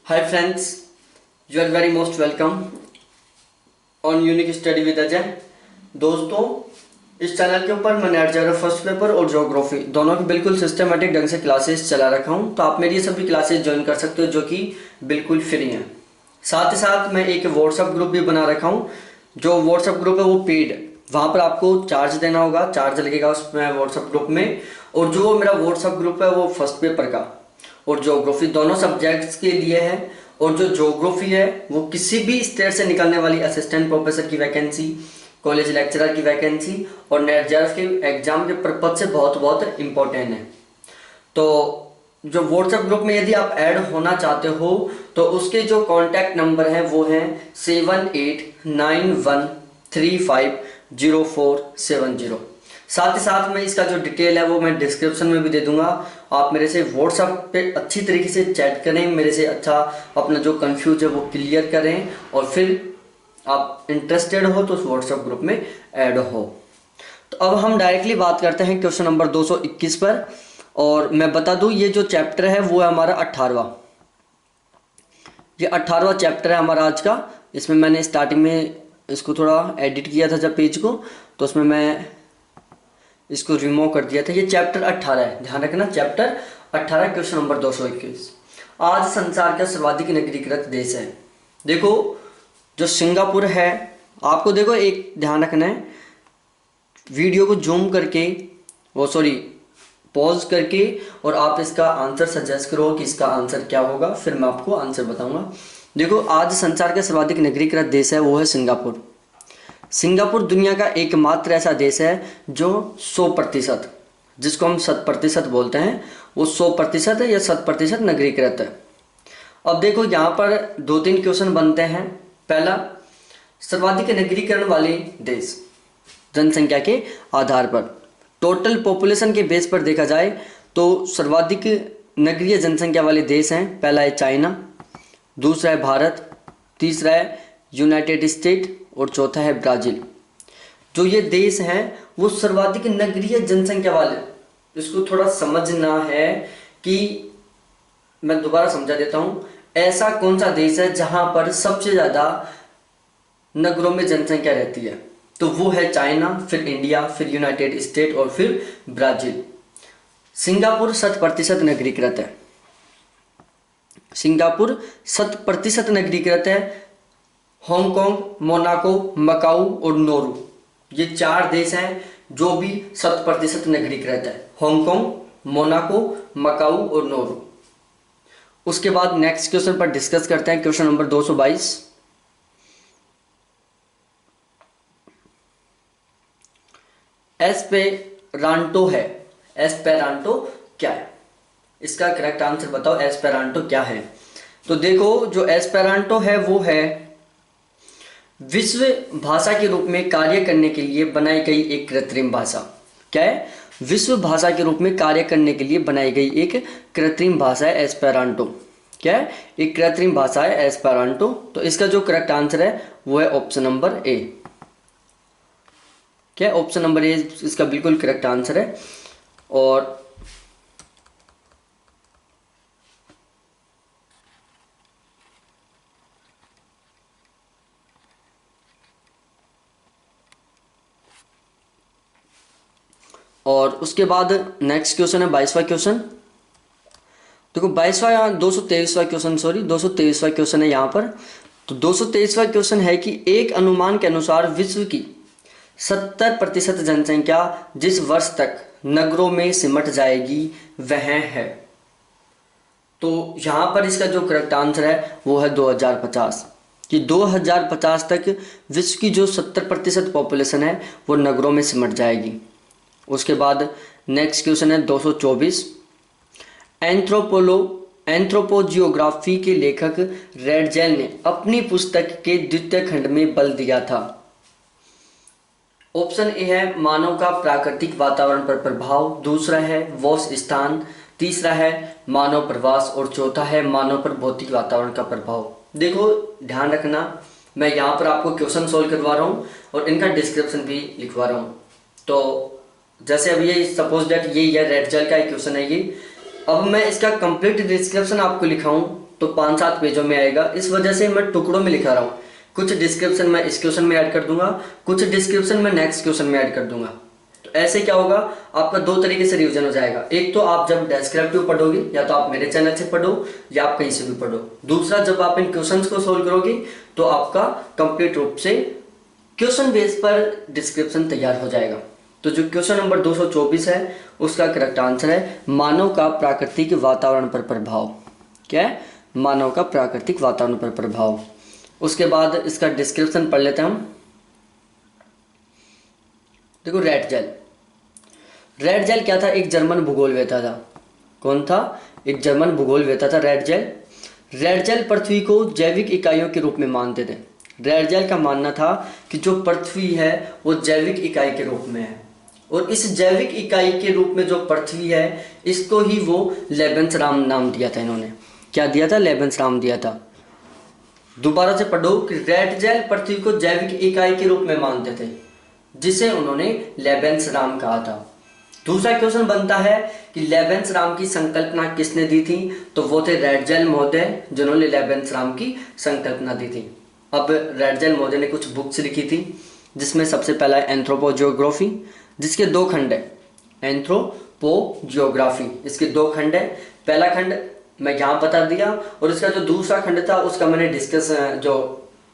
Hi friends, you are very most welcome on Unique Study with Ajay. दोस्तों, इस channel के ऊपर मैंने एडजर फर्स्ट पेपर और ज्योग्राफी दोनों की बिल्कुल सिस्टमेटिक ढंग से क्लासेस चला रखा हूँ, तो आप मेरी ये सभी क्लासेस ज्वाइन कर सकते हो जो कि बिल्कुल फ्री हैं। साथ ही साथ मैं एक व्हाट्सअप ग्रुप भी बना रखा हूँ। जो व्हाट्सअप ग्रुप है वो पेड, वहाँ पर आपको चार्ज देना होगा, चार्ज लगेगा उसमें व्हाट्सअप ग्रुप में। और जो मेरा व्हाट्सअप ग्रुप है वो फर्स्ट पेपर का और ज्योग्राफी दोनों सब्जेक्ट्स के लिए है। और जो ज्योग्राफी है वो किसी भी स्टेट से निकलने वाली असिस्टेंट प्रोफेसर की वैकेंसी, कॉलेज लेक्चरर की वैकेंसी और नेट जेआरएफ के एग्जाम के पर्पज से बहुत बहुत इम्पोर्टेंट है। तो जो व्हाट्सएप ग्रुप में यदि आप ऐड होना चाहते हो तो उसके जो कॉन्टैक्ट नंबर हैं वो हैं 7891350470। साथ ही साथ में इसका जो डिटेल है वो मैं डिस्क्रिप्शन में भी दे दूंगा। आप मेरे से व्हाट्सएप पे अच्छी तरीके से चैट करें, मेरे से अच्छा अपना जो कंफ्यूज है वो क्लियर करें और फिर आप इंटरेस्टेड हो तो उस व्हाट्सएप ग्रुप में ऐड हो। तो अब हम डायरेक्टली बात करते हैं क्वेश्चन नंबर 221 पर। और मैं बता दूं ये जो चैप्टर है वो है हमारा 18वां। ये 18वां चैप्टर है हमारा आज का। इसमें मैंने स्टार्टिंग में इसको थोड़ा एडिट किया था जब पेज को, तो उसमें मैं इसको रिमूव कर दिया था। ये चैप्टर 18 है, ध्यान रखना, चैप्टर 18 क्वेश्चन नंबर 221। आज संसार का सर्वाधिक नगरीकृत देश है। देखो जो सिंगापुर है, आपको देखो एक ध्यान रखना है, वीडियो को जूम करके पॉज करके और आप इसका आंसर सजेस्ट करो कि इसका आंसर क्या होगा, फिर मैं आपको आंसर बताऊंगा। देखो आज संसार का सर्वाधिक नगरीकृत देश है वो है सिंगापुर। सिंगापुर दुनिया का एकमात्र ऐसा देश है जो 100%, जिसको हम 100% बोलते हैं, वो 100% है या 100% नगरीकृत है। अब देखो यहाँ पर 2-3 क्वेश्चन बनते हैं। पहला, सर्वाधिक नगरीकरण वाले देश जनसंख्या के आधार पर, टोटल पॉपुलेशन के बेस पर देखा जाए तो सर्वाधिक नगरीय जनसंख्या वाले देश हैं। पहला है चाइना, दूसरा है भारत, तीसरा है यूनाइटेड स्टेट और चौथा है ब्राज़ील। जो ये देश हैं वो सर्वाधिक नगरीय जनसंख्या वाले, इसको थोड़ा समझना है कि मैं दोबारा समझा देता हूँ। ऐसा कौन सा देश है जहां पर सबसे ज़्यादा नगरों में जनसंख्या रहती है, तो वो है चाइना, फिर इंडिया, फिर यूनाइटेड स्टेट और फिर ब्राज़ील। सिंगापुर 100% नगरीकृत है। सिंगापुर 100% नगरीकृत है। हांगकांग, मोनाको, मकाऊ और नोरू, ये 4 देश हैं जो भी 100% नगरीकृत है। हांगकांग, मोनाको, मकाऊ और नोरू। उसके बाद नेक्स्ट क्वेश्चन पर डिस्कस करते हैं, क्वेश्चन नंबर 222। एस्पेरांटो है। एस्पेरांटो क्या है, इसका करेक्ट आंसर बताओ। एस्पेरांटो क्या है? तो देखो जो एस्पेरांटो है वो है विश्व भाषा के रूप में कार्य करने के लिए बनाई गई एक कृत्रिम भाषा। क्या है? विश्व भाषा के रूप में कार्य करने के लिए बनाई गई एक कृत्रिम भाषा है एस्पेरांटो। क्या है? एक कृत्रिम भाषा है एस्पेरांटो। तो इसका जो करेक्ट आंसर है वो है ऑप्शन नंबर ए। क्या है? ऑप्शन नंबर ए इसका बिल्कुल करेक्ट आंसर है। और उसके बाद नेक्स्ट क्वेश्चन है 22वां क्वेश्चन। देखो 223वां क्वेश्चन है यहाँ पर। तो 223वां क्वेश्चन है कि एक अनुमान के अनुसार विश्व की 70% जनसंख्या जिस वर्ष तक नगरों में सिमट जाएगी वह है। तो यहाँ पर इसका जो करेक्ट आंसर है वो है 2050, कि 2050 तक विश्व की जो 70% पॉपुलेशन है वो नगरों में सिमट जाएगी। उसके बाद नेक्स्ट क्वेश्चन है 224। एंथ्रोपोजियोग्राफी के लेखक रेडजेल ने अपनी पुस्तक के द्वितीय खंड में बल दिया था। ऑप्शन ए है मानव का प्राकृतिक वातावरण पर प्रभाव, दूसरा है वॉस स्थान, तीसरा है मानव प्रवास और चौथा है मानव पर भौतिक वातावरण का प्रभाव। देखो ध्यान रखना, मैं यहाँ पर आपको क्वेश्चन सोल्व करवा रहा हूँ और इनका डिस्क्रिप्शन भी लिखवा रहा हूँ। तो जैसे अब ये सपोज दैट ये रेडजेल का क्वेश्चन है ये, अब मैं इसका कंप्लीट डिस्क्रिप्शन आपको लिखाऊं तो 5-7 पेजों में आएगा। इस वजह से मैं टुकड़ों में लिखा रहा हूँ। कुछ डिस्क्रिप्शन मैं इस क्वेश्चन में ऐड कर दूंगा, कुछ डिस्क्रिप्शन मैं नेक्स्ट क्वेश्चन में ऐड कर दूंगा। तो ऐसे क्या होगा, आपका 2 तरीके से रिवीजन हो जाएगा। एक तो आप जब डिस्क्रिप्टिव पढ़ोगे या तो आप मेरे चैनल से पढ़ो या आप कहीं से भी पढ़ो। दूसरा, जब आप इन क्वेश्चंस को सोल्व करोगे तो आपका कंप्लीट रूप से क्वेश्चन बेस पर डिस्क्रिप्शन तैयार हो जाएगा। तो जो क्वेश्चन नंबर 224 है उसका करेक्ट आंसर है मानव का प्राकृतिक वातावरण पर प्रभाव। क्या है? मानव का प्राकृतिक वातावरण पर प्रभाव। उसके बाद इसका डिस्क्रिप्शन पढ़ लेते हैं हम। देखो, रेड जेल। रेड जेल क्या था? एक जर्मन भूगोलवेत्ता था। कौन था? एक जर्मन भूगोलवेत्ता था रेड जेल। रेड जेल पृथ्वी को जैविक इकाइयों के रूप में मानते थे। रेड जेल का मानना था कि जो पृथ्वी है वो जैविक इकाई के रूप में है, और इस जैविक इकाई के रूप में जो पृथ्वी है इसको ही वो लेबेंसराम नाम दिया था। इन्होंने क्या दिया था? लेबेंसराम दिया था। दोबारा से पढ़ो कि रेड जेल पृथ्वी को जैविक इकाई के रूप में मानते थे, जिसे उन्होंने लेबेंसराम कहा था। दूसरा क्वेश्चन बनता है कि लेबेंसराम की संकल्पना किसने दी थी? तो वो थे रेड जेल महोदय, जिन्होंने लेबेंसराम की संकल्पना दी थी। अब रेड जेल महोदय ने कुछ बुक्स लिखी थी, जिसमें सबसे पहला है एंथ्रोपोजियोग्राफी, जिसके 2 खंड है। एंथ्रोपोजियोग्राफी, इसके 2 खंड है। पहला खंड मैं यहाँ बता दिया, और इसका जो दूसरा खंड था उसका मैंने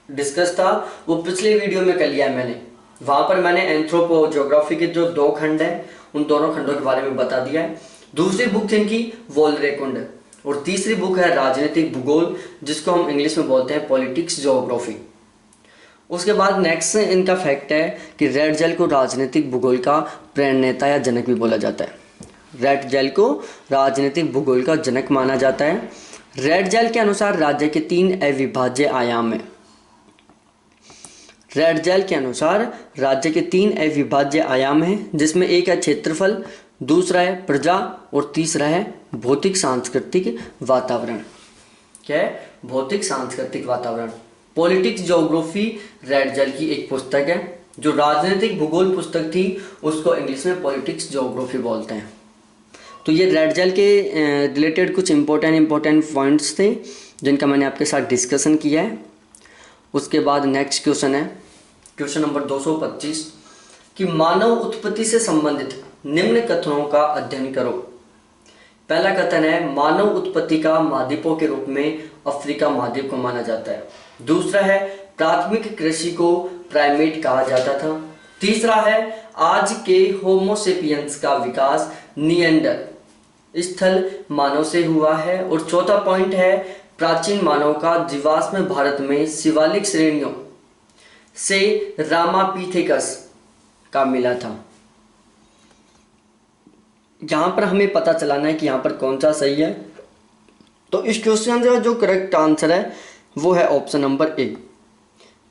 डिस्कस था वो पिछले वीडियो में कर लिया है मैंने। वहां पर मैंने एंथ्रोपोजियोग्राफी के जो 2 खंड है उन दोनों खंडों के बारे में बता दिया है। दूसरी बुक थी इनकी वोलरेकुंड, और तीसरी बुक है राजनीतिक भूगोल, जिसको हम इंग्लिश में बोलते हैं पॉलिटिक्स ज्योग्राफी। उसके बाद नेक्स्ट इनका फैक्ट है कि रेड जेल को राजनीतिक भूगोल का प्रणेता या जनक भी बोला जाता है। रेड जेल को राजनीतिक भूगोल का जनक माना जाता है। रेड जेल के अनुसार राज्य के 3 अविभाज्य आयाम हैं। रेड जेल के अनुसार राज्य के 3 अविभाज्य आयाम हैं, जिसमें एक है क्षेत्रफल, दूसरा है प्रजा, और तीसरा है भौतिक सांस्कृतिक वातावरण। क्या है? भौतिक सांस्कृतिक वातावरण। पॉलिटिक्स ज्योग्राफी रेड जेल की एक पुस्तक है। जो राजनीतिक भूगोल पुस्तक थी उसको इंग्लिश में पॉलिटिक्स ज्योग्राफी बोलते हैं। तो ये रेड जेल के रिलेटेड कुछ इंपॉर्टेंट पॉइंट्स थे जिनका मैंने आपके साथ डिस्कशन किया है। उसके बाद नेक्स्ट क्वेश्चन है क्वेश्चन नंबर 225 कि मानव उत्पत्ति से संबंधित निम्न कथनों का अध्ययन करो। पहला कथन है मानव उत्पत्ति का महाद्वीपों के रूप में अफ्रीका महाद्वीप को माना जाता है। दूसरा है प्राथमिक कृषि को प्राइमेट कहा जाता था। तीसरा है आज के होमोसेपियंस का विकास निएंडर स्थल मानव से हुआ है। और चौथा पॉइंट है प्राचीन मानव का जीवाश्म भारत में शिवालिक श्रेणियों से रामापिथेकस का मिला था। यहां पर हमें पता चलाना है कि यहां पर कौन सा सही है। तो इस क्वेश्चन का जो करेक्ट आंसर है वो है ऑप्शन नंबर ए,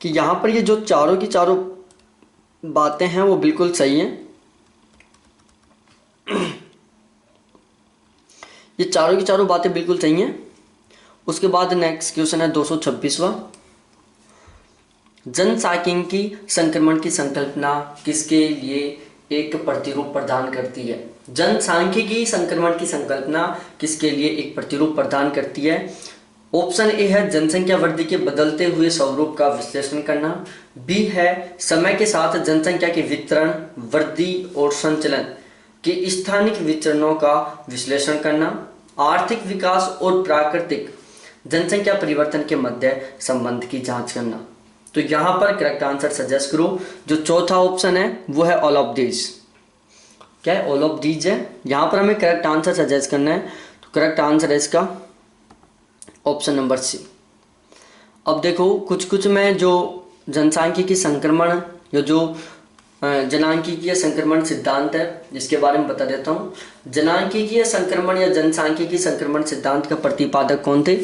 कि यहां पर ये जो चारों की चारों बातें हैं वो बिल्कुल सही हैं। ये चारों की चारों बातें बिल्कुल सही हैं। उसके बाद नेक्स्ट क्वेश्चन है 226वां, जनसांख्यिकी संक्रमण की संकल्पना किसके लिए एक प्रतिरूप प्रदान करती है? जनसांख्यिकी संक्रमण की संकल्पना किसके लिए एक प्रतिरूप प्रदान करती है? ऑप्शन ए है जनसंख्या वृद्धि के बदलते हुए स्वरूप का विश्लेषण करना। बी है समय के साथ जनसंख्या के वितरण, वृद्धि और संचलन के स्थानिक विचरणों का विश्लेषण करना। आर्थिक विकास और प्राकृतिक जनसंख्या परिवर्तन के मध्य संबंध की जांच करना। तो यहाँ पर करेक्ट आंसर सजेस्ट करो। जो चौथा ऑप्शन है वो है ऑल ऑफ दीज। क्या है? ऑल ऑफ दीज है। यहाँ पर हमें करेक्ट आंसर सजेस्ट करना है। तो करेक्ट आंसर है इसका ऑप्शन नंबर सी। अब देखो कुछ में जो जनसांख्यिकी संक्रमण या जो जनांकीय संक्रमण सिद्धांत है जिसके बारे में बता देता हूँ। जनांकीय संक्रमण या जनसांख्यिकी संक्रमण सिद्धांत का प्रतिपादक कौन थे?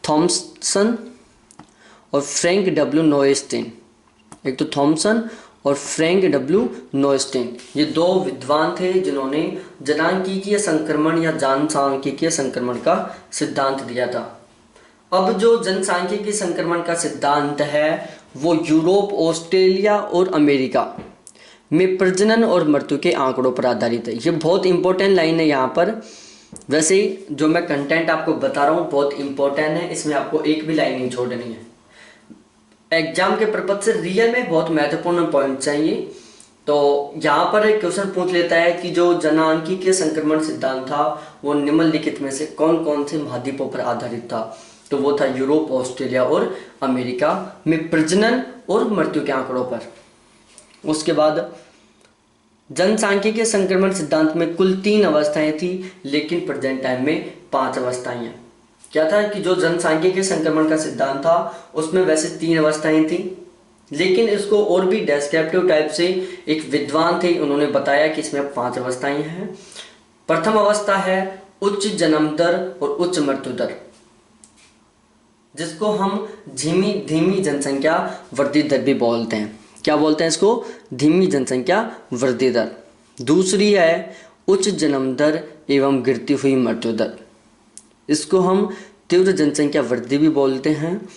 थॉमसन और फ्रैंक डब्ल्यू नोएस्टीन। एक तो थॉमसन और फ्रैंक डब्ल्यू नोएस्टीन, ये 2 विद्वान थे जिन्होंने जनांकीय संक्रमण या जनसांख्यिकीय संक्रमण का सिद्धांत दिया था। अब जो जनसांख्यिकीय संक्रमण का सिद्धांत है वो यूरोप, ऑस्ट्रेलिया और अमेरिका में प्रजनन और मृत्यु के आंकड़ों पर आधारित है। ये बहुत इंपॉर्टेंट लाइन है यहाँ पर वैसे ही जो मैं कंटेंट आपको बता रहा हूँ बहुत इंपॉर्टेंट है, इसमें आपको एक भी लाइन नहीं छोड़नी है। एग्जाम के पर्पज से रियल में बहुत महत्वपूर्ण पॉइंट चाहिए। तो यहाँ पर एक क्वेश्चन पूछ लेता है कि जो जनसांख्यिकीय संक्रमण सिद्धांत था वो निम्नलिखित में से कौन कौन से महाद्वीपों पर आधारित था। तो वो था यूरोप, ऑस्ट्रेलिया और अमेरिका में प्रजनन और मृत्यु के आंकड़ों पर। उसके बाद जनसांख्यिकीय संक्रमण सिद्धांत में कुल 3 अवस्थाएं थी, लेकिन प्रेजेंट टाइम में 5 अवस्थाएं हैं। क्या था कि जो जनसांख्यिकीय संक्रमण का सिद्धांत था उसमें वैसे 3 अवस्थाएं थी, लेकिन इसको और भी डेस्क्रिप्टिव टाइप से एक विद्वान थे, उन्होंने बताया कि इसमें 5 अवस्थाएं हैं। प्रथम अवस्था है उच्च जन्म दर और उच्च मृत्यु दर, जिसको हम धीमी जनसंख्या वृद्धि दर भी बोलते हैं। क्या बोलते हैं इसको? धीमी जनसंख्या वृद्धि दर। दूसरी है उच्च जन्म दर एवं गिरती हुई मृत्यु दर, इसको हम तीव्र जनसंख्या वृद्धि भी बोलते हैं।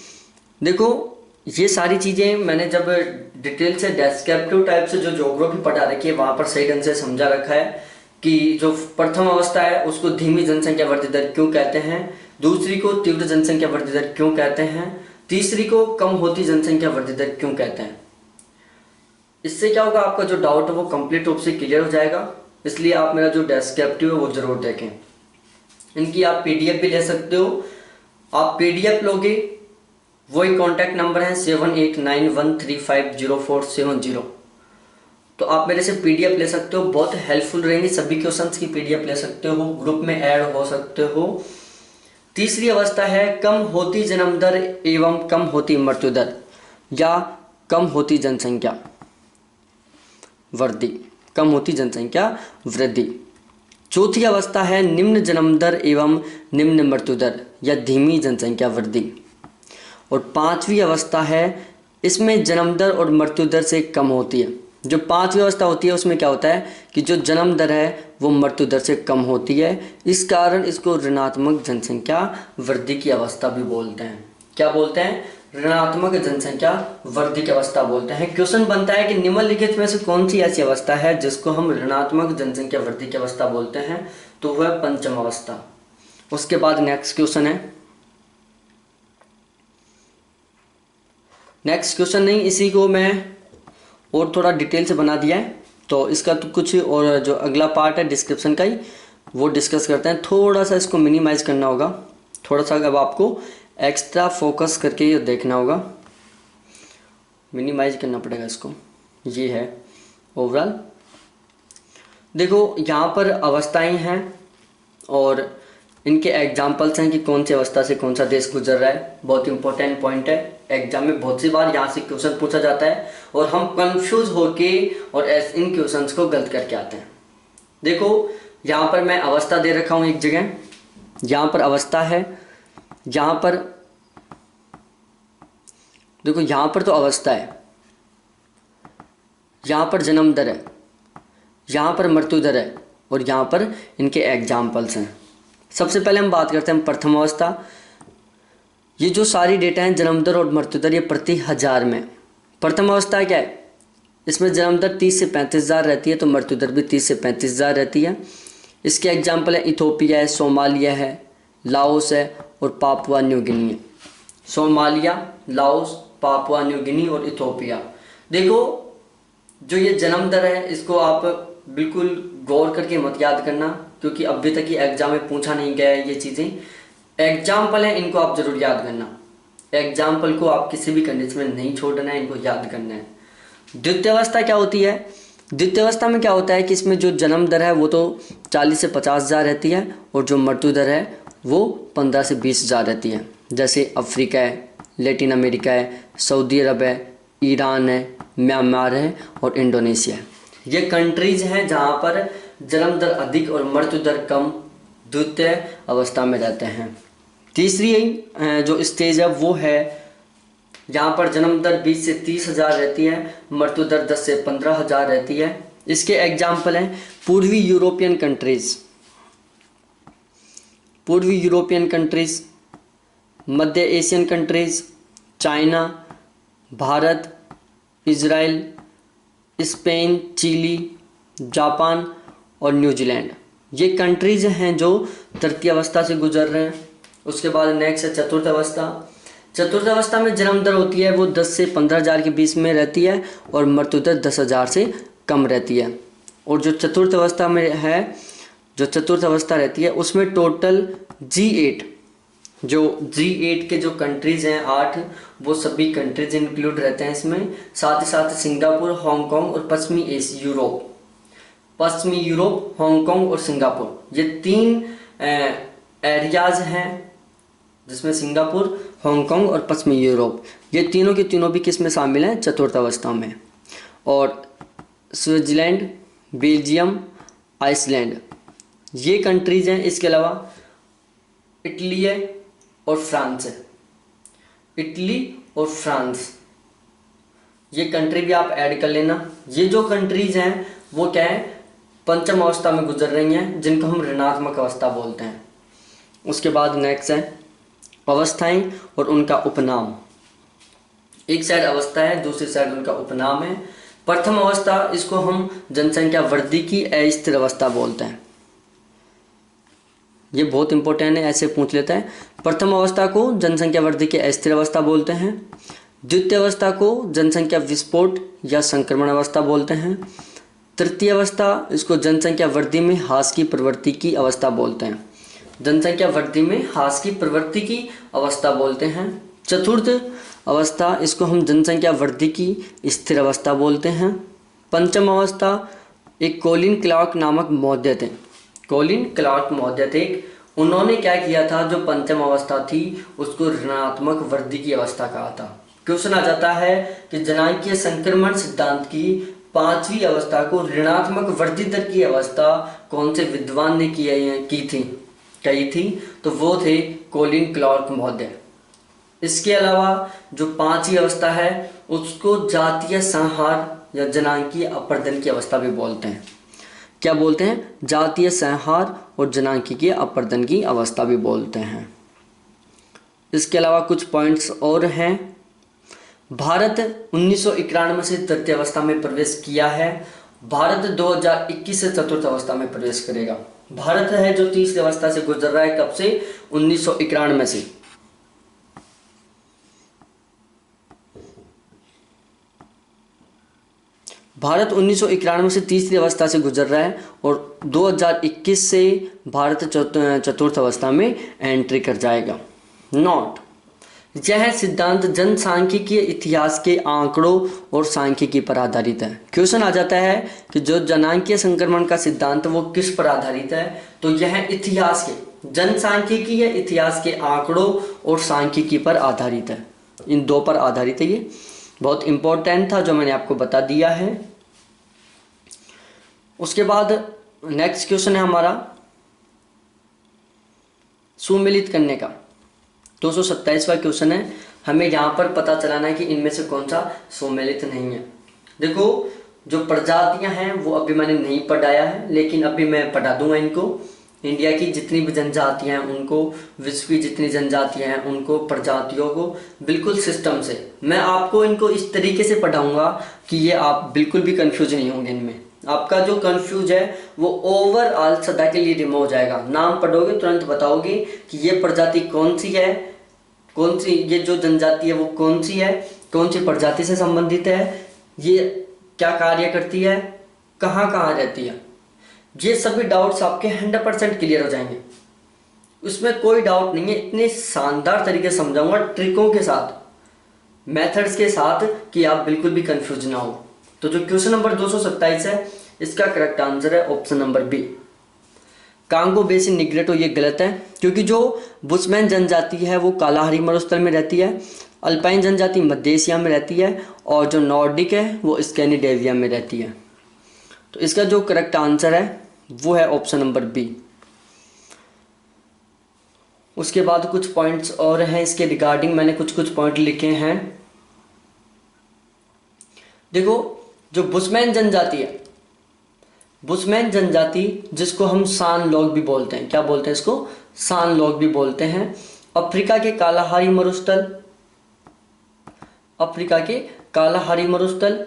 देखो ये सारी चीज़ें मैंने जब डिटेल से डेस्क्रिप्टिव टाइप से जो ज्योग्राफी पढ़ा रखी है वहाँ पर सही ढंग से समझा रखा है कि जो प्रथम अवस्था है उसको धीमी जनसंख्या वृद्धि दर क्यों कहते हैं, दूसरी को तीव्र जनसंख्या वृद्धि दर क्यों कहते हैं, तीसरी को कम होती जनसंख्या वृद्धि दर क्यों कहते हैं। इससे क्या होगा, आपका जो डाउट है वो कंप्लीट रूप से क्लियर हो जाएगा। इसलिए आप मेरा जो डेस्क्रिप्टिव है वो जरूर देखें। इनकी आप पीडीएफ भी ले सकते हो। आप पीडीएफ लोगे, वही कॉन्टैक्ट नंबर है 7891350470। तो आप मेरे से पीडीएफ ले सकते हो, बहुत हेल्पफुल रहेंगी। सभी क्वेश्चंस की पीडीएफ ले सकते हो, ग्रुप में ऐड हो सकते हो। तीसरी अवस्था है कम होती जन्म दर एवं कम होती मृत्यु दर या कम होती जनसंख्या वृद्धि, कम होती जनसंख्या वृद्धि। चौथी अवस्था है निम्न जन्म दर एवं निम्न मृत्यु दर या धीमी जनसंख्या वृद्धि। और पांचवी अवस्था है इसमें जन्म दर और मृत्यु दर से कम होती है। जो पांचवी अवस्था होती है उसमें क्या होता है कि जो जन्म दर है वो मृत्यु दर से कम होती है, इस कारण इसको ऋणात्मक जनसंख्या वृद्धि की अवस्था भी बोलते हैं। क्या बोलते हैं? ऋणात्मक जनसंख्या वृद्धि की अवस्था बोलते हैं। क्वेश्चन बनता है कि निम्नलिखित में से कौन सी ऐसी अवस्था है जिसको हम ऋणात्मक जनसंख्या वृद्धि की अवस्था बोलते हैं, तो वह पंचम अवस्था। उसके बाद नेक्स्ट क्वेश्चन है, नेक्स्ट क्वेश्चन नहीं, इसी को मैं और थोड़ा डिटेल से बना दिया है, तो इसका तो कुछ और जो अगला पार्ट है डिस्क्रिप्शन का ही वो डिस्कस करते हैं। थोड़ा सा इसको मिनिमाइज करना होगा, थोड़ा सा अब आपको एक्स्ट्रा फोकस करके ये देखना होगा, मिनिमाइज करना पड़ेगा इसको। ये है ओवरऑल। देखो यहाँ पर अवस्थाएं हैं और इनके एग्जाम्पल्स हैं कि कौन सी अवस्था से कौन सा देश गुजर रहा है। बहुत इंपॉर्टेंट पॉइंट है, एग्जाम में बहुत सी बार यहाँ से क्वेश्चन पूछा जाता है और हम कंफ्यूज होके और इन क्वेश्चंस को गलत करके आते हैं। देखो यहाँ पर मैं अवस्था दे रखा हूँ एक जगह, यहाँ पर अवस्था है, यहाँ पर देखो यहाँ पर तो अवस्था है, यहाँ पर जन्म दर है, यहाँ पर मृत्यु दर है और यहाँ पर इनके एग्जाम्पल्स हैं। सबसे पहले हम बात करते हैं प्रथम अवस्था। ये जो सारी डेटा हैं जन्म दर और मृत्यु दर ये प्रति हजार में। प्रथम अवस्था क्या है, इसमें जन्म दर 30 से 35,000 रहती है, तो मृत्यु दर भी 30 से 35,000 रहती है। इसके एग्जाम्पल है इथोपिया है, सोमालिया है, लाओस है और पापुआ न्यू गिनी है। Somalia, Laos, Papua New Guinea और इथोपिया। देखो जो ये जन्म दर है इसको आप बिल्कुल गौर करके मत याद करना, क्योंकि अभी तक ये एग्जाम में पूछा नहीं गया है। ये चीज़ें एग्जाम्पल है, इनको आप जरूर याद करना। एग्जाम्पल को आप किसी भी कंडीशन में नहीं छोड़ना है, इनको याद करना है। द्वितीय अवस्था क्या होती है? द्वितीय अवस्था में क्या होता है कि इसमें जो जन्म दर है वो तो 40 से 50,000 रहती है और जो मृत्यु दर है वो 15 से 20,000 रहती है। जैसे अफ्रीका है, लैटिन अमेरिका है, सऊदी अरब है, ईरान है, म्यांमार है और इंडोनेशिया है। ये कंट्रीज हैं जहाँ पर जन्म दर अधिक और मृत्यु दर कम द्वितीय अवस्था में रहते हैं। तीसरी जो स्टेज है वो है यहाँ पर जन्म दर 20 से 30,000 रहती है, मृत्यु दर 10 से 15,000 रहती है। इसके एग्जाम्पल हैं पूर्वी यूरोपियन कंट्रीज, पूर्वी यूरोपियन कंट्रीज, मध्य Asian countries, China, Bharat, Israel, Spain, Chile, Japan और न्यूजीलैंड। ये कंट्रीज हैं जो तृतीय अवस्था से गुजर रहे हैं। उसके बाद नेक्स्ट है चतुर्थ अवस्था। चतुर्थ अवस्था में जन्म दर होती है वो 10 से 15,000 के बीच में रहती है और मृत्यु दर 10,000 से कम रहती है। और जो चतुर्थ अवस्था में है, जो चतुर्थ अवस्था रहती है उसमें टोटल G8, जो G8 के जो कंट्रीज हैं 8, वो सभी कंट्रीज इंक्लूड रहते हैं इसमें। साथ ही साथ सिंगापुर, हांगकांग और पश्चिमी यूरोप, पश्चिमी यूरोप, हांगकांग और सिंगापुर, ये 3 एरियाज हैं जिसमें सिंगापुर, हांगकांग और पश्चिमी यूरोप, ये तीनों के तीनों भी किस में शामिल हैं? चतुर्थ अवस्था में। और स्विट्जरलैंड, बेल्जियम, आइसलैंड, ये कंट्रीज हैं। इसके अलावा इटली है और फ्रांस है। इटली और फ्रांस, ये कंट्री भी आप ऐड कर लेना। ये जो कंट्रीज हैं वो क्या है? पंचम अवस्था में गुजर रही हैं, जिनको हम ऋणात्मक अवस्था बोलते हैं। उसके बाद नेक्स्ट है अवस्थाएं और उनका उपनाम। एक साइड अवस्था है, दूसरी साइड उनका उपनाम है। प्रथम अवस्था, इसको हम जनसंख्या वृद्धि की अस्थिर अवस्था बोलते हैं। ये बहुत इंपॉर्टेंट है, ऐसे पूछ लेता है। प्रथम अवस्था को जनसंख्या वृद्धि की अस्थिर अवस्था बोलते हैं। द्वितीय अवस्था को जनसंख्या विस्फोट या संक्रमण अवस्था बोलते हैं। तृतीय अवस्था, इसको जनसंख्या वृद्धि में ह्रास की प्रवृत्ति की अवस्था बोलते हैं। जनसंख्या वृद्धि में ह्रास की प्रवृत्ति की अवस्था बोलते हैं। चतुर्थ अवस्था, इसको हम जनसंख्या वृद्धि की स्थिर अवस्था बोलते हैं। पंचम अवस्था, एक कोलिन क्लार्क नामक महोदय थे, कोलिन क्लार्क महोदय थे, उन्होंने क्या किया था? जो पंचम अवस्था थी उसको ऋणात्मक वृद्धि की अवस्था कहा था। क्वेश्चन आ जाता है कि जनांकीय संक्रमण सिद्धांत की 5वीं अवस्था को ऋणात्मक वृद्धि दर की अवस्था कौन से विद्वान ने कही थी? तो वो थे कोलिन क्लार्क महोदय। इसके अलावा जो 5वीं अवस्था है उसको जातीय संहार या जनांकीय अपर्दन की अवस्था भी बोलते हैं। क्या बोलते हैं? जातीय संहार और जनांकीय अपर्दन की अवस्था भी बोलते हैं। इसके अलावा कुछ पॉइंट्स और हैं। भारत 1991 से तृतीय अवस्था में प्रवेश किया है। भारत 2021 से चतुर्थ अवस्था में प्रवेश करेगा। भारत है जो तीसरी अवस्था से गुजर रहा है, कब से? 1991 से। भारत 1991 से तीसरी अवस्था से गुजर रहा है और 2021 से भारत चतुर्थ अवस्था में एंट्री कर जाएगा। नोट, यह सिद्धांत जनसांख्यिकीय इतिहास के आंकड़ों और सांख्यिकी पर आधारित है। क्वेश्चन आ जाता है कि जो जनांकीय संक्रमण का सिद्धांत वो किस पर आधारित है? तो यह इतिहास के, जनसांख्यिकीय इतिहास के आंकड़ों और सांख्यिकी पर आधारित है। इन दो पर आधारित है। ये बहुत इंपॉर्टेंट था जो मैंने आपको बता दिया है। उसके बाद नेक्स्ट क्वेश्चन है हमारा सुमेलित करने का। 227वां क्वेश्चन है। हमें यहाँ पर पता चलाना है कि इनमें से कौन सा सुमेलित नहीं है। देखो, जो प्रजातियां हैं वो अभी मैंने नहीं पढ़ाया है, लेकिन अभी मैं पढ़ा दूंगा इनको। इंडिया की जितनी भी जनजातियां हैं उनको, विश्व की जितनी जनजातियां हैं उनको, प्रजातियों को बिल्कुल सिस्टम से मैं आपको इनको इस तरीके से पढ़ाऊंगा कि ये आप बिल्कुल भी कंफ्यूज नहीं होंगे। इनमें आपका जो कंफ्यूज है वो ओवरऑल सदा के लिए रिमूव हो जाएगा। नाम पढ़ोगे तुरंत बताओगे कि ये प्रजाति कौन सी है, कौन सी ये जो जनजाति है वो कौन सी है, कौन सी प्रजाति से संबंधित है, ये क्या कार्य करती है, कहाँ कहाँ रहती है। ये सभी डाउट्स आपके 100% क्लियर हो जाएंगे, उसमें कोई डाउट नहीं है। इतने शानदार तरीके से समझाऊंगा, ट्रिकों के साथ, मेथड्स के साथ, कि आप बिल्कुल भी कंफ्यूज ना हो। तो जो क्वेश्चन नंबर 227 है इसका करेक्ट आंसर है option number B, Congo basin Negrito. ये गलत है क्योंकि जो बुशमैन जनजाति है वो कालाहारी मरुस्थल में रहती है, अल्पाइन जनजाति मध्य एशिया में रहती है और जो नॉर्डिक है वो स्कैंडिनेविया में रहती है। तो इसका जो करेक्ट आंसर है वो है ऑप्शन नंबर बी। उसके बाद कुछ पॉइंट्स और हैं इसके रिगार्डिंग, मैंने कुछ पॉइंट लिखे हैं। देखो, जो बुशमैन जनजाति है, बुशमैन जनजाति जिसको हम सान लोग भी बोलते हैं, क्या बोलते हैं इसको? सान लोग भी बोलते हैं। अफ्रीका के कालाहारी मरुस्थल, अफ्रीका के कालाहारी मरुस्थल,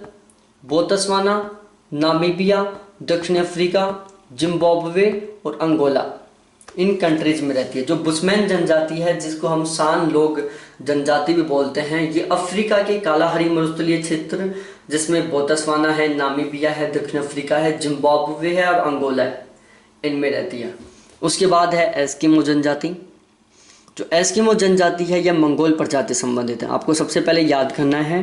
बोत्सवाना, नामीबिया, दक्षिण अफ्रीका जिम्बाब्वे और अंगोला, इन कंट्रीज में रहती है। जो बुशमैन जनजाति है, जिसको हम सान लोग जनजाति भी बोलते हैं, ये अफ्रीका के कालाहारी मरुस्थलीय क्षेत्र, जिसमें बोत्सवाना है, नामीबिया है, दक्षिण अफ्रीका है, जिम्बाब्वे है और अंगोला है, इनमें रहती है। उसके बाद है एस्किमो जनजाति। जो एस्किमो जनजाति है यह मंगोल प्रजाति संबंधित है। आपको सबसे पहले याद करना है,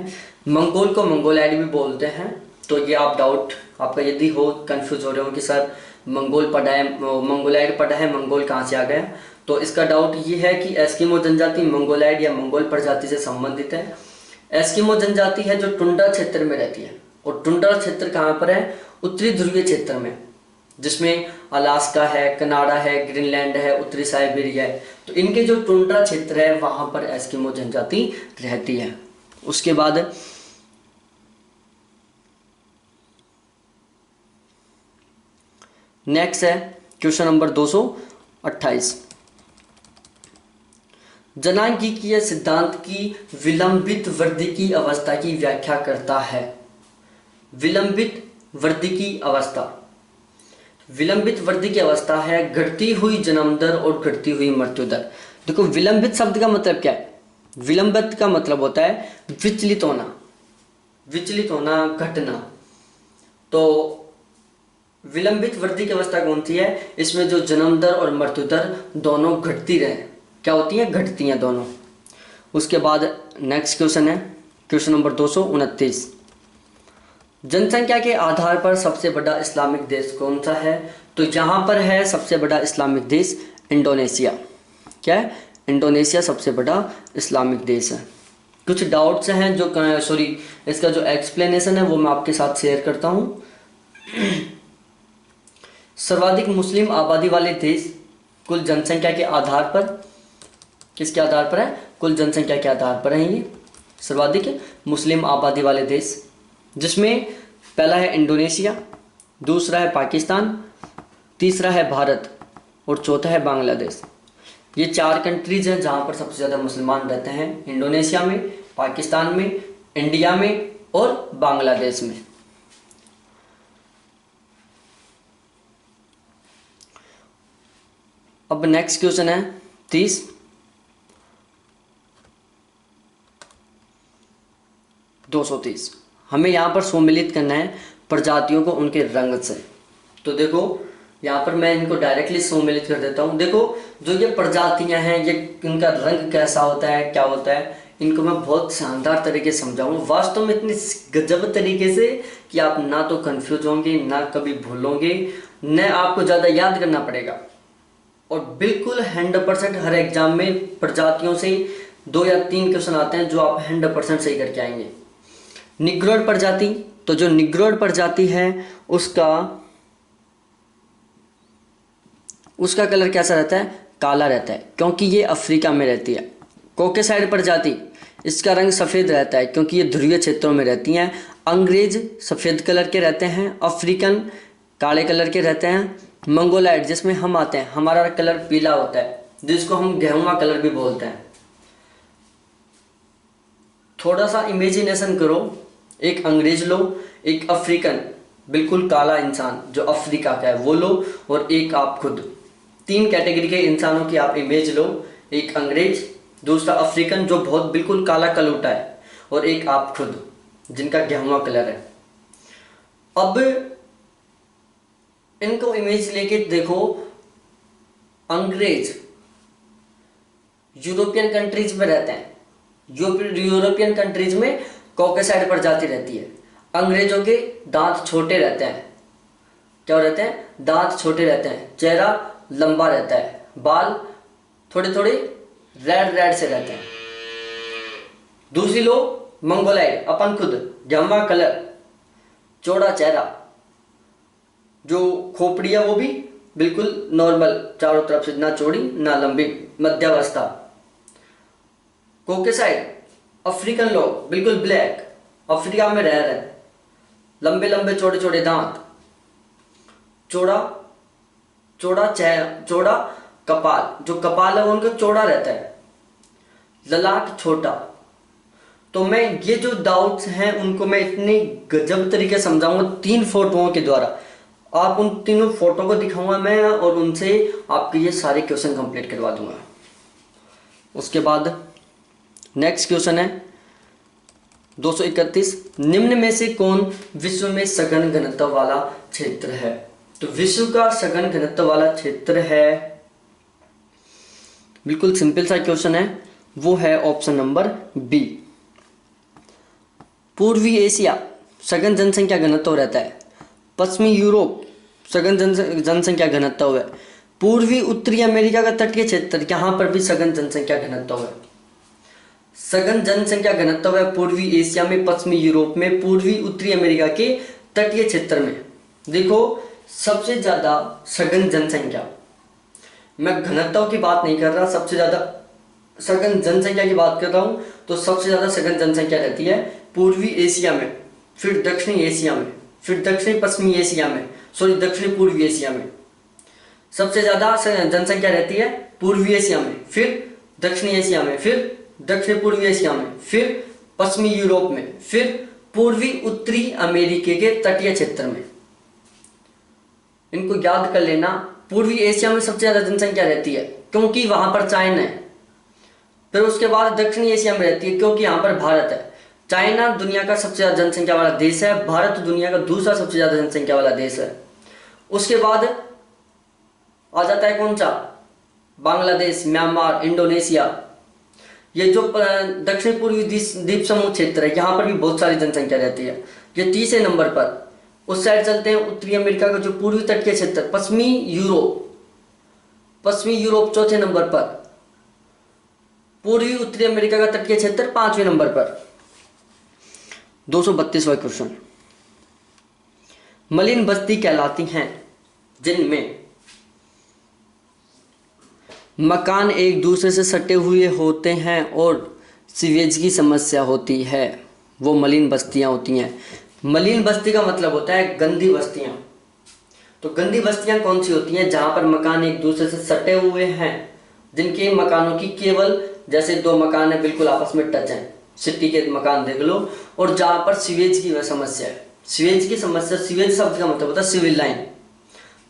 मंगोल को मंगोलाइड भी बोलते हैं। तो ये आप डाउट आपका यदि हो, कंफ्यूज हो रहे हो कि सर मंगोल पढ़ा है, मंगोलाइड पढ़ा है, मंगोल कहाँ से आ गया, तो इसका डाउट ये है कि एस्किमो जनजाति मंगोलाइड या मंगोल प्रजाति से संबंधित है। एस्किमो जनजाति है जो टुंड्रा क्षेत्र में रहती है, और टुंड्रा क्षेत्र कहाँ पर है? उत्तरी ध्रुवीय क्षेत्र में, जिसमें अलास्का है, कनाडा है, ग्रीनलैंड है, उत्तरी साइबेरिया है। तो इनके जो टुंड्रा क्षेत्र है वहां पर एस्किमो जनजाति रहती है। उसके बाद नेक्स्ट है क्वेश्चन नंबर 228। जनांगीय सिद्धांत की विलंबित वृद्धि की अवस्था की व्याख्या करता है। विलंबित वृद्धि की अवस्था, विलंबित वृद्धि की अवस्था है घटती हुई जन्म दर और घटती हुई मृत्यु दर। देखो विलंबित शब्द का मतलब क्या है? विलंबित का मतलब होता है विचलित होना, विचलित होना, घटना। तो विलंबित वृद्धि की अवस्था कौन सी है? इसमें जो जन्म दर और मृत्यु दर दोनों घटती रहे। क्या होती है? घटती हैं दोनों। उसके बाद नेक्स्ट क्वेश्चन है क्वेश्चन नंबर 229। जनसंख्या के आधार पर सबसे बड़ा इस्लामिक देश कौन सा है? तो यहाँ पर है सबसे बड़ा इस्लामिक देश इंडोनेशिया। क्या है? इंडोनेशिया सबसे बड़ा इस्लामिक देश है। कुछ डाउट्स हैं जो इसका जो एक्सप्लेनेशन है वो मैं आपके साथ शेयर करता हूँ। सर्वाधिक मुस्लिम आबादी वाले देश कुल जनसंख्या के आधार पर, किसके आधार पर है? कुल जनसंख्या के आधार पर है ये सर्वाधिक मुस्लिम आबादी वाले देश, जिसमें पहला है इंडोनेशिया, दूसरा है पाकिस्तान, तीसरा है भारत और चौथा है बांग्लादेश। ये 4 कंट्रीज हैं जहाँ पर सबसे ज़्यादा मुसलमान रहते हैं, इंडोनेशिया में, पाकिस्तान में, इंडिया में और बांग्लादेश में। अब नेक्स्ट क्वेश्चन है 30। हमें यहाँ पर सम्मिलित करना है प्रजातियों को उनके रंग से। तो देखो यहाँ पर मैं इनको डायरेक्टली सम्मिलित कर देता हूँ। देखो जो ये प्रजातियाँ हैं, ये इनका रंग कैसा होता है, क्या होता है, इनको मैं बहुत शानदार तरीके से समझाऊंगा, वास्तव में इतनी गजब तरीके से कि आप ना तो कंफ्यूज होंगे, ना कभी भूलोगे, न आपको ज़्यादा याद करना पड़ेगा। और बिल्कुल 100% हर एग्जाम में प्रजातियों से 2 या 3 क्वेश्चन आते हैं जो आप 100% सही करके आएंगे। निग्रोइड प्रजाति, तो जो निग्रोइड प्रजाति है उसका कलर कैसा रहता है? काला रहता है, क्योंकि ये अफ्रीका में रहती है। कॉकेसाइड प्रजाति, इसका रंग सफ़ेद रहता है क्योंकि ये ध्रुवीय क्षेत्रों में रहती हैं। अंग्रेज सफ़ेद कलर के रहते हैं, अफ्रीकन काले कलर के रहते हैं। मंगोलाइड जिसमें हम आते हैं, हमारा कलर पीला होता है, जिसको हम गेहुआ कलर भी बोलते हैं। थोड़ा सा इमेजिनेशन करो, एक अंग्रेज लो, एक अफ्रीकन बिल्कुल काला इंसान जो अफ्रीका का है वो लो, और एक आप खुद। 3 कैटेगरी के इंसानों की आप इमेज लो, एक अंग्रेज, दूसरा अफ्रीकन जो बहुत बिल्कुल काला कलूटा है, और एक आप खुद जिनका गेहुआ कलर है। अब इनको इमेज लेके देखो, अंग्रेज यूरोपियन कंट्रीज में रहते हैं, यूरोपियन कंट्रीज में कॉकेसाइड प्रजाति रहती है। अंग्रेजों के दांत छोटे रहते हैं, क्या रहते हैं? दांत छोटे रहते हैं, चेहरा लंबा रहता है, बाल थोड़े थोड़े रेड से रहते हैं। दूसरी लो मंगोलाइड, अपन खुद गेहुआ कलर, चौड़ा चेहरा, जो खोपड़ी है वो भी बिल्कुल नॉर्मल, चारों तरफ से ना चौड़ी ना लंबी, मध्यावस्था। कॉकेसाइड अफ्रीकन लोग बिल्कुल ब्लैक, अफ्रीका में रह रहे हैं, लंबे लंबे छोटे छोटे दांत, चौड़ा कपाल, जो कपाल है वो उनका चौड़ा रहता है, ललाट छोटा। तो मैं ये जो डाउट्स हैं उनको मैं इतनी गजब तरीके समझाऊंगा 3 फोटोओं के द्वारा। आप उन तीनों फोटो को दिखाऊंगा मैं और उनसे आपके ये सारे क्वेश्चन कंप्लीट करवा दूंगा। उसके बाद नेक्स्ट क्वेश्चन है 231, निम्न में से कौन विश्व में सघन घनत्व वाला क्षेत्र है? तो विश्व का सघन घनत्व वाला क्षेत्र है, बिल्कुल सिंपल सा क्वेश्चन है, वो है ऑप्शन नंबर बी, पूर्वी एशिया सघन जनसंख्या घनत्व रहता है। पश्चिमी यूरोप सघन जनसंख्या घनत्व है। पूर्वी उत्तरी अमेरिका का तटीय क्षेत्र, यहाँ पर भी सघन जनसंख्या घनत्व है। सघन जनसंख्या घनत्व है पूर्वी एशिया में, पश्चिमी यूरोप में, पूर्वी उत्तरी अमेरिका के तटीय क्षेत्र में। देखो सबसे ज्यादा सघन जनसंख्या, मैं घनत्व की बात नहीं कर रहा, सबसे ज्यादा सघन जनसंख्या की बात कर रहा हूं। तो सबसे ज्यादा सघन जनसंख्या रहती है पूर्वी एशिया में, फिर दक्षिणी एशिया में, फिर दक्षिणी पश्चिमी एशिया में, सॉरी दक्षिणी पूर्वी एशिया में। सबसे ज्यादा जनसंख्या रहती है पूर्वी एशिया में, फिर दक्षिणी एशिया में, फिर दक्षिण पूर्वी एशिया में, फिर पश्चिमी यूरोप में, फिर पूर्वी उत्तरी अमेरिका के तटीय क्षेत्र में। इनको याद कर लेना। पूर्वी एशिया में सबसे ज्यादा जनसंख्या रहती है क्योंकि वहां पर चाइना है। फिर उसके बाद दक्षिणी एशिया में रहती है क्योंकि यहाँ पर भारत है। चाइना दुनिया का सबसे ज्यादा जनसंख्या वाला देश है, भारत दुनिया का दूसरा सबसे ज्यादा जनसंख्या वाला देश है। उसके बाद आ जाता है कौन सा? Bangladesh, Myanmar, Indonesia. ये जो दक्षिण पूर्वी द्वीप समूह क्षेत्र है, यहाँ पर भी बहुत सारी जनसंख्या रहती है। ये तीसरे नंबर पर। उस साइड चलते हैं उत्तरी अमेरिका का जो पूर्वी तटीय क्षेत्र, पश्चिमी यूरोप चौथे नंबर पर, पूर्वी उत्तरी अमेरिका का तटीय क्षेत्र 5वें नंबर पर। 232वां क्वेश्चन, मलिन बस्ती कहलाती हैं जिनमें मकान एक दूसरे से सटे हुए होते हैं और सीवेज की समस्या होती है, वो मलिन बस्तियां होती हैं। मलिन बस्ती का मतलब होता है गंदी बस्तियां। तो गंदी बस्तियां कौन सी होती हैं? जहां पर मकान एक दूसरे से सटे हुए हैं, जिनके मकानों की केवल जैसे दो मकान है बिल्कुल आपस में टच हैं, सिटी के मकान देख लो, और जहां पर सीवेज की समस्या है। सीवेज की समस्या, सीवेज शब्द का मतलब होता है सिविल लाइन,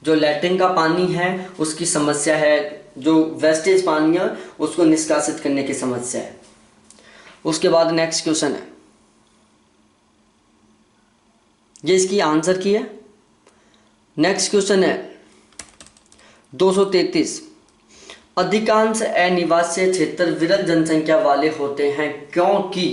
जो लैट्रिन का पानी है उसकी समस्या है, जो वेस्टेज पानी है उसको निष्कासित करने की समस्या है। उसके बाद नेक्स्ट क्वेश्चन है, ये इसकी आंसर की है। नेक्स्ट क्वेश्चन है 233, अधिकांश अनिवासीय क्षेत्र विरल जनसंख्या वाले होते हैं क्योंकि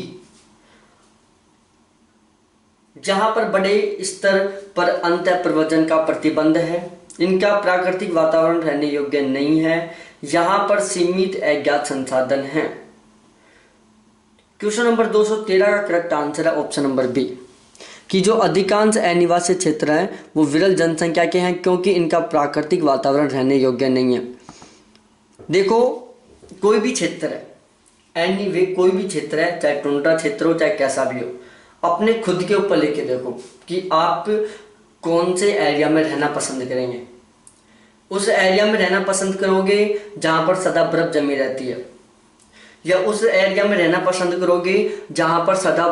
जहां पर बड़े स्तर पर अंतः प्रव्रजन का प्रतिबंध है, इनका प्राकृतिक वातावरण रहने योग्य नहीं है, यहां पर सीमित अज्ञात संसाधन हैं। क्वेश्चन नंबर 213 का करेक्ट आंसर है ऑप्शन नंबर बी, कि जो अधिकांश अनिवासी क्षेत्र हैं वो विरल जनसंख्या के हैं क्योंकि इनका प्राकृतिक वातावरण रहने योग्य नहीं है। देखो कोई भी क्षेत्र है, एनीवे कोई भी क्षेत्र है, चाहे टुंड्रा क्षेत्र हो चाहे कैसा भी हो, अपने खुद के ऊपर लेके देखो कि आप कौन से एरिया में रहना पसंद करेंगे। उस एरिया में रहना पसंद करोगे जहां पर सदा बर्फ जमी रहती है, या उस एरिया में रहना पसंद करोगे जहां पर सदा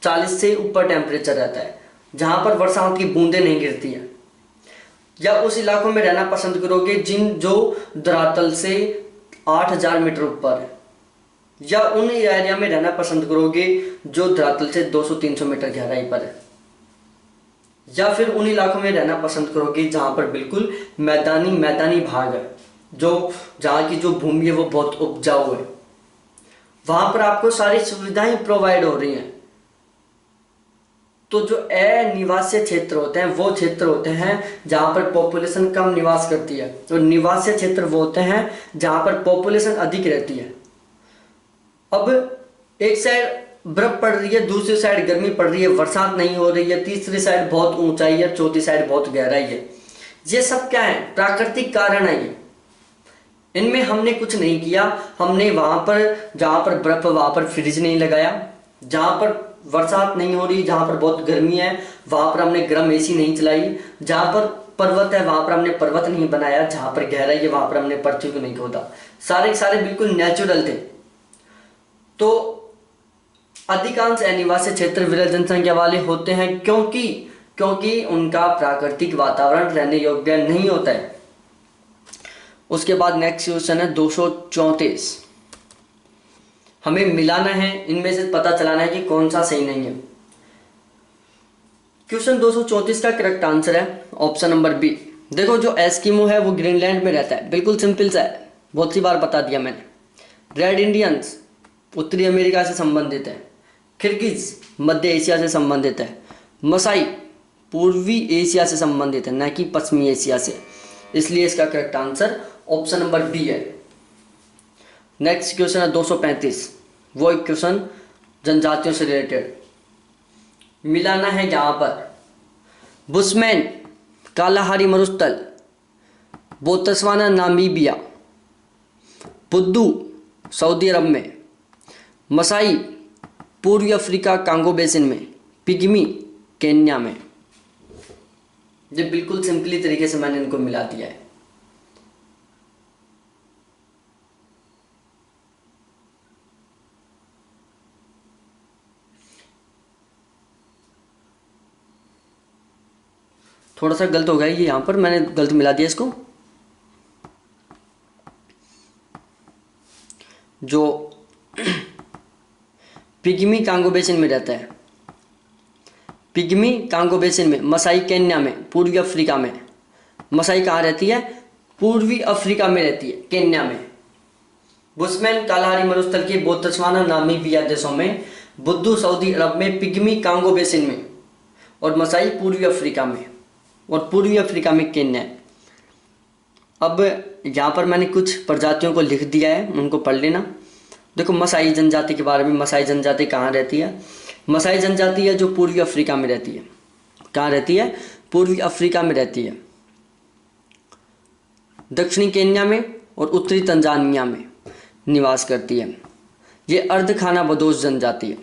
40 से ऊपर टेम्परेचर रहता है, जहां पर बरसात की बूंदें नहीं गिरती हैं, या उस इलाकों में रहना पसंद करोगे जो धरातल से 8000 मीटर ऊपर है, या उन एरिया में रहना पसंद करोगे जो धरातल से 200-300 मीटर गहराई पर है, या फिर उन इलाकों में रहना पसंद करोगे जहां पर बिल्कुल मैदानी भाग है, जो जहां की जो भूमि है वो बहुत उपजाऊ है, वहां पर आपको सारी सुविधाएं प्रोवाइड हो रही हैं। तो जो अनिवासीय क्षेत्र होते हैं वो क्षेत्र होते हैं जहां पर पॉपुलेशन कम निवास करती है, तो निवासीय क्षेत्र वो होते हैं जहां पर पॉपुलेशन अधिक रहती है। अब एक साइड बर्फ पड़ रही है, दूसरी साइड गर्मी पड़ रही है, बरसात नहीं हो रही है, तीसरी साइड बहुत ऊंचाई है, चौथी साइड बहुत गहराई है। ये सब क्या है? प्राकृतिक कारण है ये, इनमें हमने कुछ नहीं किया। हमने वहां पर जहां पर बर्फ वहां पर फ्रिज नहीं लगाया, जहां पर बरसात नहीं हो रही, जहां पर बहुत गर्मी है वहां पर हमने गर्म एसी नहीं चलाई, जहां पर पर्वत है वहां पर हमने पर्वत नहीं बनाया, जहां पर गहराई है वहां पर हमने पृथ्वी को नहीं खोदा। सारे बिल्कुल नेचुरल थे। तो अधिकांश अनिवासी क्षेत्र विरल जनसंख्या वाले होते हैं क्योंकि क्योंकि उनका प्राकृतिक वातावरण रहने योग्य नहीं होता है। उसके बाद नेक्स्ट क्वेश्चन है 234। हमें मिलाना है, इनमें से पता चलाना है कि कौन सा सही नहीं है। क्वेश्चन 234 का करेक्ट आंसर है ऑप्शन नंबर बी। देखो जो एस्किमो है वो ग्रीनलैंड में रहता है, बिल्कुल सिंपल सा है, बहुत सी बार बता दिया मैंने। रेड इंडियंस उत्तरी अमेरिका से संबंधित है। किर्गिज मध्य एशिया से संबंधित है। मसाई पूर्वी एशिया से संबंधित है, न कि पश्चिमी एशिया से, इसलिए इसका correct answer option number B है। नेक्स्ट क्वेश्चन है 235। वो एक क्वेश्चन जनजातियों से रिलेटेड मिलाना है यहाँ पर। बुशमैन कालाहारी मरुस्थल, बोत्सवाना नामीबिया, बुद्दू सऊदी अरब में, मसाई पूर्वी अफ्रीका कांगो बेसिन में, पिग्मी केन्या में। ये बिल्कुल सिंपली तरीके से मैंने इनको मिला दिया है। थोड़ा सा गलत हो गया ये, यहाँ पर मैंने गलत मिला दिया इसको। जो पिग्मी कांगो बेसिन में रहता है, पिग्मी कांगो बेसिन में, मसाई केन्या में, पूर्वी अफ्रीका में। मसाई कहाँ रहती है? पूर्वी अफ्रीका में रहती है, केन्या में। बुशमैन कालाहारी मरुस्थल के बोत्सवाना नामीबिया देशों में, बुद्दू सऊदी अरब में, पिग्मी कांगो बेसिन में, और मसाई पूर्वी अफ्रीका में, और पूर्वी अफ्रीका में केन्या है। अब यहाँ पर मैंने कुछ प्रजातियों को लिख दिया है, उनको पढ़ लेना। देखो मसाई जनजाति के बारे में, मसाई जनजाति कहाँ रहती है? मसाई जनजाति है जो पूर्वी अफ्रीका में रहती है। कहाँ रहती है? पूर्वी अफ्रीका में रहती है, दक्षिणी केन्या में और उत्तरी तंजानिया में निवास करती है। ये अर्ध खाना बदोश जनजाति है।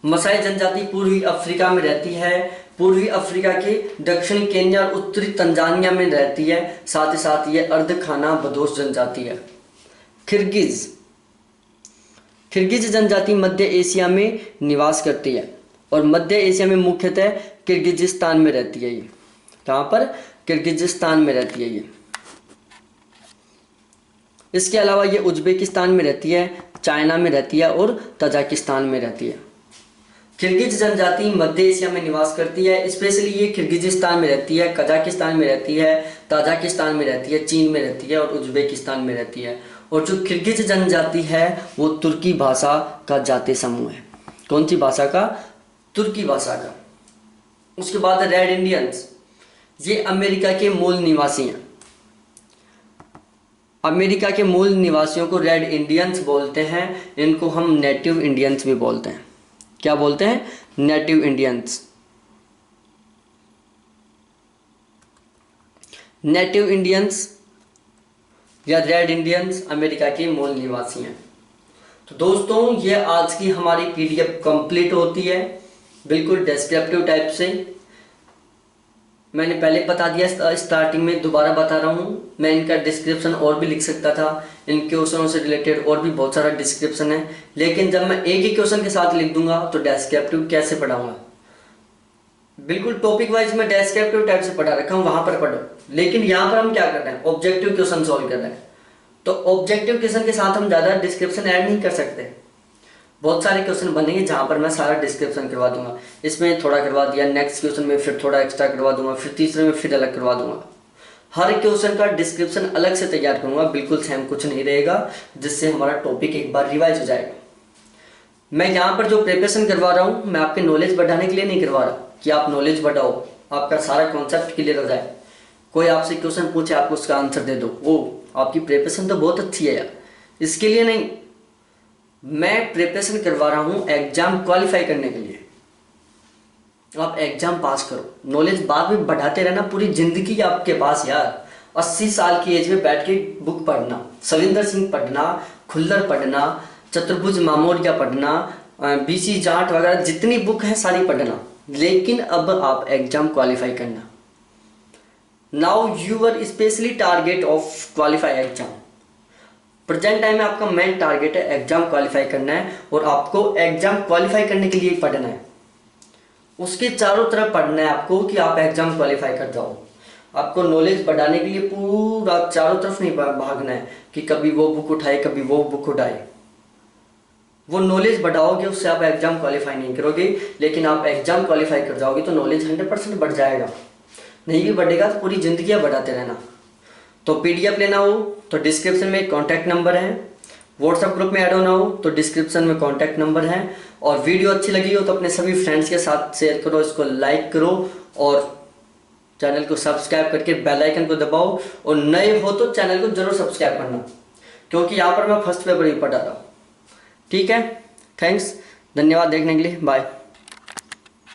मसाई जनजाति पूर्वी अफ्रीका में रहती है, पूर्वी अफ्रीका के दक्षिणी केन्या और उत्तरी तंजानिया में रहती है। साथ ही साथ ये अर्ध खाना बदोश जनजाति है। किर्गिज, किर्गिज जनजाति मध्य एशिया में निवास करती है, और मध्य एशिया में मुख्यतः किर्गिजिस्तान में रहती है। ये कहाँ पर? किर्गिजिस्तान में रहती है ये। इसके अलावा ये उज्बेकिस्तान में रहती है, चाइना में रहती है और तजाकिस्तान में रहती है। किर्गिज जनजाति मध्य एशिया में निवास करती है, स्पेशली ये किर्गिजिस्तान में रहती है, कजाकिस्तान में रहती है, ताजिकिस्तान में रहती है, चीन में रहती है और उज्बेकिस्तान में रहती है। और जो किर्गिज जनजाति है वो तुर्की भाषा का जातीय समूह है। कौन सी भाषा का? तुर्की भाषा का। उसके बाद रेड इंडियंस, ये अमेरिका के मूल निवासी हैं। अमेरिका के मूल निवासियों को रेड इंडियंस बोलते हैं। इनको हम नेटिव इंडियंस भी बोलते हैं। क्या बोलते हैं? Native Indians. नेटिव इंडियंस या रेड इंडियंस अमेरिका के मूल निवासी हैं। तो दोस्तों ये आज की हमारी पीडीएफ कंप्लीट होती है, बिल्कुल डिस्क्रिप्टिव टाइप से। मैंने पहले बता दिया स्टार्टिंग में, दोबारा बता रहा हूँ। मैं इनका डिस्क्रिप्शन और भी लिख सकता था, इन क्वेश्चनों से रिलेटेड और भी बहुत सारा डिस्क्रिप्शन है, लेकिन जब मैं एक ही क्वेश्चन के साथ लिख दूंगा तो डिस्क्रिप्टिव कैसे पढ़ाऊंगा? बिल्कुल टॉपिक वाइज में डिस्क्रिप्टिव टाइप से पढ़ा रखा हूँ, वहां पर पढ़ो। लेकिन यहाँ पर हम क्या कर रहे हैं? ऑब्जेक्टिव क्वेश्चन सॉल्व कर रहे हैं। तो ऑब्जेक्टिव क्वेश्चन के साथ हम ज़्यादा डिस्क्रिप्शन ऐड नहीं कर सकते। बहुत सारे क्वेश्चन बनेंगे जहाँ पर मैं सारा डिस्क्रिप्शन करवा दूंगा। इसमें थोड़ा करवा दिया, नेक्स्ट क्वेश्चन में फिर थोड़ा एक्स्ट्रा करवा दूंगा, फिर तीसरे में फिर अलग करवा दूंगा। हर क्वेश्चन का डिस्क्रिप्शन अलग से तैयार करूंगा, बिल्कुल सेम कुछ नहीं रहेगा, जिससे हमारा टॉपिक एक बार रिवाइज हो जाएगा। मैं यहाँ पर जो प्रिपरेशन करवा रहा हूँ, मैं आपके नॉलेज बढ़ाने के लिए नहीं करवा रहा कि आप नॉलेज बढ़ाओ, आपका सारा कॉन्सेप्ट क्लियर हो जाए। कोई आपसे क्वेश्चन पूछे, आप उसका आंसर दे दो, वो आपकी प्रिपरेशन तो बहुत अच्छी है यार, इसके लिए नहीं। मैं प्रिपरेशन करवा रहा हूँ एग्जाम क्वालिफाई करने के लिए। आप एग्जाम पास करो, नॉलेज बाद में बढ़ाते रहना, पूरी जिंदगी आपके पास यार। 80 साल की एज में बैठ के बुक पढ़ना, सविंदर सिंह पढ़ना, खुल्लर पढ़ना, चतुर्भुज मामोरिया पढ़ना, बीसी जाट वगैरह जितनी बुक है सारी पढ़ना, लेकिन अब आप एग्जाम क्वालिफाई करना। Now your specially target of qualify exam. Present time में आपका मेन टारगेट है एग्जाम क्वालिफाई करना है, और आपको एग्जाम क्वालिफाई करने के लिए पढ़ना है। उसके चारों तरफ पढ़ना है आपको कि आप एग्जाम क्वालिफाई कर जाओ। आपको नॉलेज बढ़ाने के लिए पूरा चारों तरफ नहीं भागना है कि कभी वो बुक उठाए कभी वो बुक उठाए। वो नॉलेज बढ़ाओगे उससे आप एग्जाम क्वालिफाई नहीं करोगे, लेकिन आप एग्जाम क्वालिफाई कर जाओगे तो नॉलेज 100% बढ़ जाएगा। नहीं भी बढ़ेगा तो पूरी जिंदगी बढ़ाते रहना। तो पीडीएफ लेना हो तो डिस्क्रिप्शन में कॉन्टैक्ट नंबर है, व्हाट्सएप ग्रुप में ऐड होना हो तो डिस्क्रिप्शन में कॉन्टैक्ट नंबर है, और वीडियो अच्छी लगी हो तो अपने सभी फ्रेंड्स के साथ शेयर करो, इसको लाइक करो और चैनल को सब्सक्राइब करके बेल आइकन को दबाओ। और नए हो तो चैनल को जरूर सब्सक्राइब करना, क्योंकि यहाँ पर मैं फर्स्ट पेपर ही पढ़ा रहा हूँ। ठीक है, थैंक्स, धन्यवाद देखने के लिए, बाय।